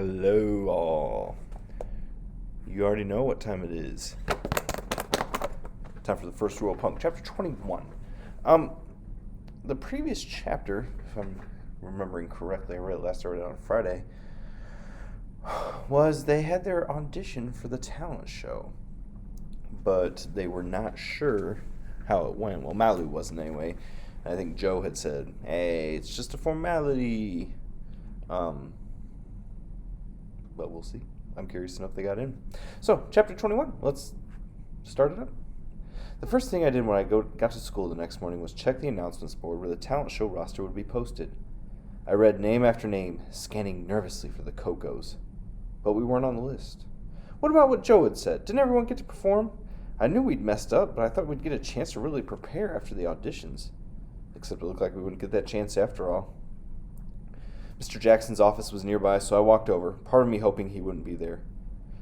Hello, all. You already know what time it is. Time for the first rule of punk, chapter 21. The previous chapter, if I'm remembering correctly, I read it last I read it on Friday, was they had their audition for the talent show, but they were not sure how it went. Well, Malu wasn't anyway. I think Joe had said, "Hey, it's just a formality." But we'll see. I'm curious to know if they got in. So, chapter 21. Let's start it up. The first thing I did when I got to school the next morning was check the announcements board where the talent show roster would be posted. I read name after name, scanning nervously for the Cocos. But we weren't on the list. What about what Joe had said? Didn't everyone get to perform? I knew we'd messed up, but I thought we'd get a chance to really prepare after the auditions. Except it looked like we wouldn't get that chance after all. Mr. Jackson's office was nearby, so I walked over, part of me hoping he wouldn't be there.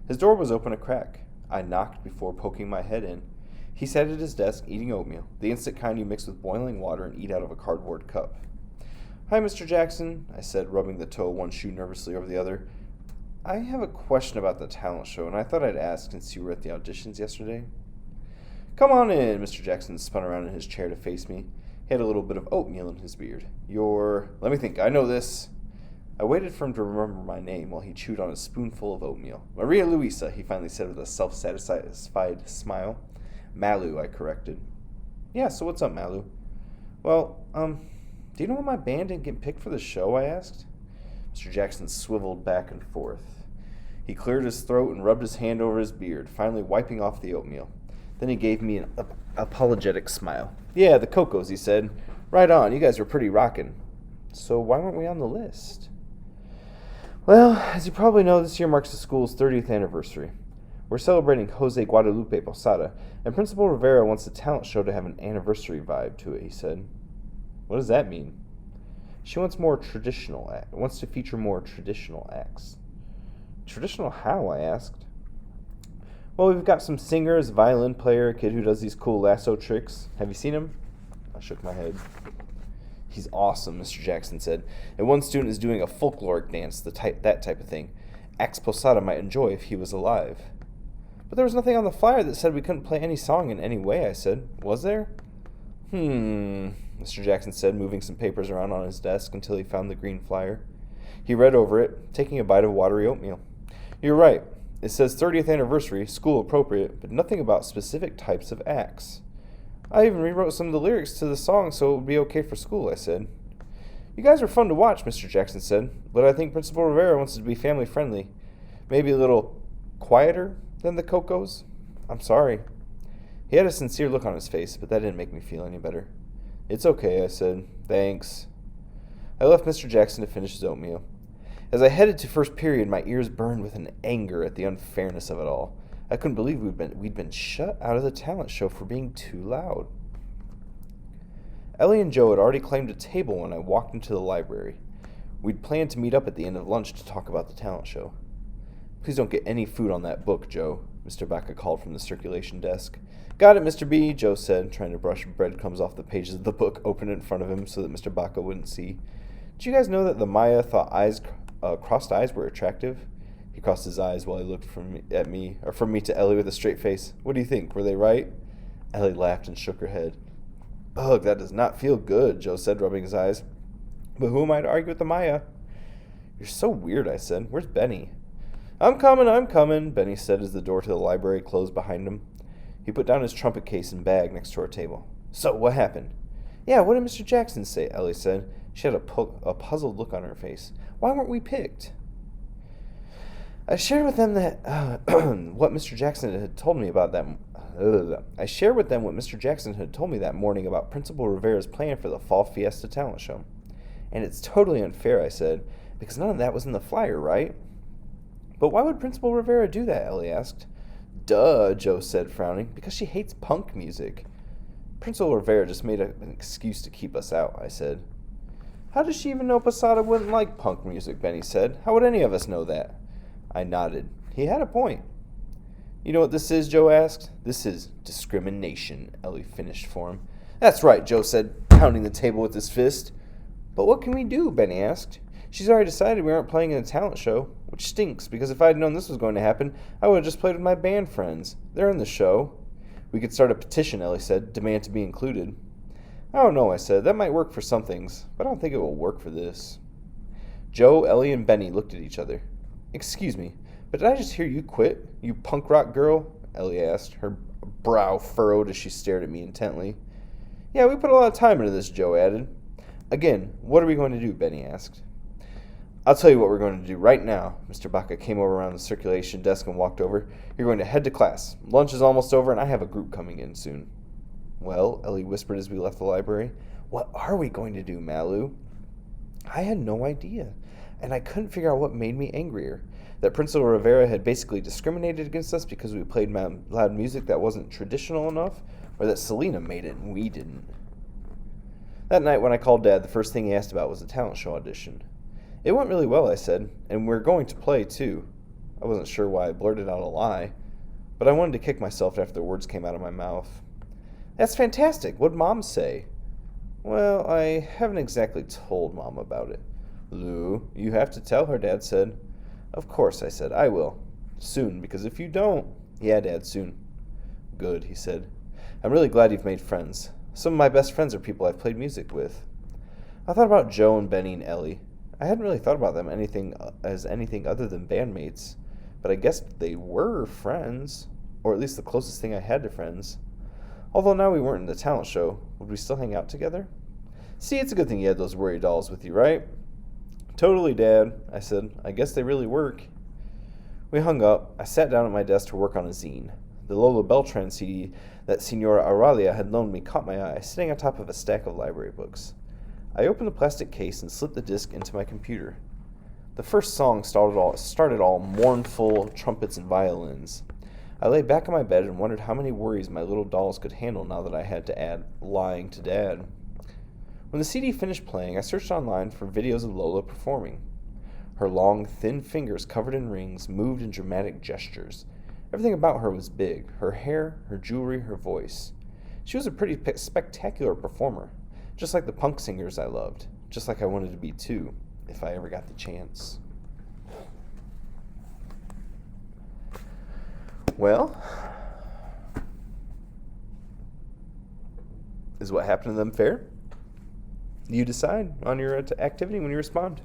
His door was open a crack. I knocked before poking my head in. He sat at his desk eating oatmeal, the instant kind you mix with boiling water and eat out of a cardboard cup. "Hi, Mr. Jackson," I said, rubbing the toe of one shoe nervously over the other. "I have a question about the talent show, and I thought I'd ask since you were at the auditions yesterday." "Come on in," Mr. Jackson spun around in his chair to face me. He had a little bit of oatmeal in his beard. Let me think, I know this." I waited for him to remember my name while he chewed on a spoonful of oatmeal. "Maria Luisa," he finally said with a self-satisfied smile. "Malu," I corrected. "Yeah, so what's up, Malu?" "Well, do you know why my band didn't get picked for the show?" I asked. Mr. Jackson swiveled back and forth. He cleared his throat and rubbed his hand over his beard, finally wiping off the oatmeal. Then he gave me an apologetic smile. "Yeah, the Cocos," he said. "Right on, you guys were pretty rockin'. So why weren't we on the list?" "Well, as you probably know, this year marks the school's 30th anniversary. We're celebrating Jose Guadalupe Posada, and Principal Rivera wants the talent show to have an anniversary vibe to it," he said. "What does that mean?" "She wants wants to feature more traditional acts." "Traditional how?" I asked. "Well, we've got some singers, violin player, a kid who does these cool lasso tricks. Have you seen him?" I shook my head. "He's awesome," Mr. Jackson said. "And one student is doing a folkloric dance, that type of thing. Acts Posada might enjoy if he was alive." "But there was nothing on the flyer that said we couldn't play any song in any way," I said. "Was there?" Mr. Jackson said, moving some papers around on his desk until he found the green flyer. He read over it, taking a bite of watery oatmeal. "You're right. It says 30th anniversary, school appropriate, but nothing about specific types of acts. I even rewrote some of the lyrics to the song so it would be okay for school," I said. "You guys are fun to watch," Mr. Jackson said, "but I think Principal Rivera wants it to be family-friendly. Maybe a little quieter than the Cocos. I'm sorry." He had a sincere look on his face, but that didn't make me feel any better. "It's okay," I said. "Thanks." I left Mr. Jackson to finish his oatmeal. As I headed to first period, my ears burned with an anger at the unfairness of it all. I couldn't believe we'd been shut out of the talent show for being too loud. Ellie and Joe had already claimed a table when I walked into the library. We'd planned to meet up at the end of lunch to talk about the talent show. "Please don't get any food on that book, Joe," Mr. Baca called from the circulation desk. "Got it, Mr. B," Joe said, trying to brush breadcrumbs off the pages of the book open in front of him so that Mr. Baca wouldn't see. "Did you guys know that the Maya thought crossed eyes were attractive?" He crossed his eyes while he looked from me to Ellie with a straight face. "What do you think? Were they right?" Ellie laughed and shook her head. "Ugh, that does not feel good," Joe said, rubbing his eyes. "But who am I to argue with the Maya?" "You're so weird," I said. "Where's Benny?" I'm coming," Benny said as the door to the library closed behind him. He put down his trumpet case and bag next to our table. "So, what happened?" "Yeah, what did Mr. Jackson say?" Ellie said. She had a puzzled look on her face. "Why weren't we picked?" I shared with them what Mr. Jackson had told me about that. I shared with them what Mr. Jackson had told me that morning about Principal Rivera's plan for the Fall Fiesta talent show. "And it's totally unfair," I said, "because none of that was in the flyer, right?" "But why would Principal Rivera do that?" Ellie asked. "Duh," Joe said, frowning, "because she hates punk music." "Principal Rivera just made an excuse to keep us out," I said. "How does she even know Posada wouldn't like punk music?" Benny said. "How would any of us know that?" I nodded. He had a point. "You know what this is?" Joe asked. "This is discrimination," Ellie finished for him. "That's right," Joe said, pounding the table with his fist. "But what can we do?" Benny asked. She's already decided we aren't playing in a talent show, which stinks, because if I had known this was going to happen, I would have just played with my band friends. They're in the show. We could start a petition, Ellie said, demand to be included. I don't know, I said. That might work for some things, but I don't think it will work for this. Joe, Ellie, and Benny looked at each other. Excuse me, but did I just hear you quit, you punk rock girl? Ellie asked, her brow furrowed as she stared at me intently. Yeah, we put a lot of time into this, Joe added. Again, what are we going to do? Benny asked. I'll tell you what we're going to do right now. Mr. Baca came over around the circulation desk and walked over. You're going to head to class. Lunch is almost over, and I have a group coming in soon. Well, Ellie whispered as we left the library, what are we going to do, Malu? I had no idea, and I couldn't figure out what made me angrier. That Principal Rivera had basically discriminated against us because we played loud music that wasn't traditional enough, or that Selena made it and we didn't. That night when I called Dad, the first thing he asked about was a talent show audition. It went really well, I said, and we're going to play, too. I wasn't sure why I blurted out a lie, but I wanted to kick myself after the words came out of my mouth. That's fantastic. What'd Mom say? Well, I haven't exactly told Mom about it. Lou, you have to tell her, Dad said. Of course, I said. I will. Soon, because if you don't... Yeah, Dad, soon. Good, he said. I'm really glad you've made friends. Some of my best friends are people I've played music with. I thought about Joe and Benny and Ellie. I hadn't really thought about them as anything other than bandmates, but I guess they were friends, or at least the closest thing I had to friends. Although now we weren't in the talent show, would we still hang out together? See, it's a good thing you had those worry dolls with you, right? Totally, Dad, I said. I guess they really work. We hung up. I sat down at my desk to work on a zine. The Lola Beltran CD that Senora Aralia had loaned me caught my eye, sitting on top of a stack of library books. I opened the plastic case and slipped the disc into my computer. The first song started all mournful trumpets and violins. I lay back in my bed and wondered how many worries my little dolls could handle now that I had to add lying to Dad. When the CD finished playing, I searched online for videos of Lola performing. Her long, thin fingers covered in rings moved in dramatic gestures. Everything about her was big, her hair, her jewelry, her voice. She was a pretty spectacular performer, just like the punk singers I loved, just like I wanted to be too, if I ever got the chance. Well, is what happened to them fair? You decide on your activity when you respond.